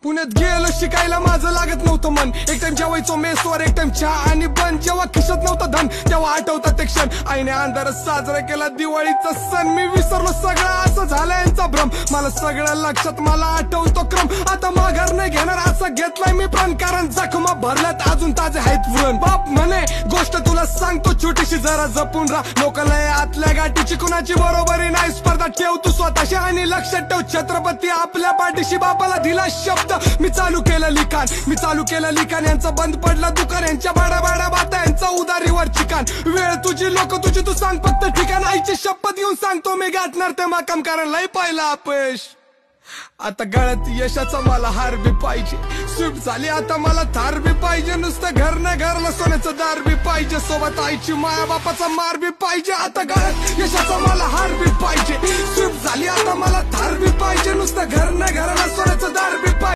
पुण्यात गेलो शिकायला माझं लागत नव्हतं मन। एक टाइम जेवायचो मेसवर, एक टाइम चहा आणि बन। जेव्हा खिशात नव्हतं धन तेव्हा आठवतात ते क्षण। आईने अंधारात साजरा केला दिवाळीचा सण। मी विसरलो सगळं, असं झालं यांचा भ्रम। मला सगळं लक्षात, मला आठवतो क्रम। आता माघार नाही घेणार असं घेतलाय मी प्रण, कारण जखमा भरल्यात अजून ताजे आहेत व्रण। बाप म्हणे गोष्ट तुला सांगतो छोटीशी, जरा जपून राहा। लोकांना आतल्या गाठीची कुणाची बरोबरी नाही। स्पर्धा ठेव तू स्वतःशी आणि लक्षात ठेव छत्रपती आपल्या पाठीशी। बापाला दिला शब्द, मी चालू केलं लिखाण, मी चालू केलं लिखाण। यांचं बंद पडलं दुकान, यांच्या बाडा बाडा बाता, यांचा उदारीवर चिकान। वेळ तुझी लोक तुझी, तू सांग फक्त ठिकाण। आईची शपथ घेऊन सांगतो मी गाठणार ते मकाम, कारण लय पाहिला अपयश। आता गळ्यात यशाचा मला हार बी पाहिजे। स्विफ्ट झाली आता मला थार बी पाहिजे। नुसतं घर न घरला सोन्याचं दार बी पाहिजे। सोबत आईची माया बापाचा मार बी पाहिजे। आता गळ्यात यशाचा मला हार बी पाहिजे। स्विफ्ट झाली आता मला थार बी पाहिजे। नुसतं घर न घरला सोन्याचं दार बी पाहिजे।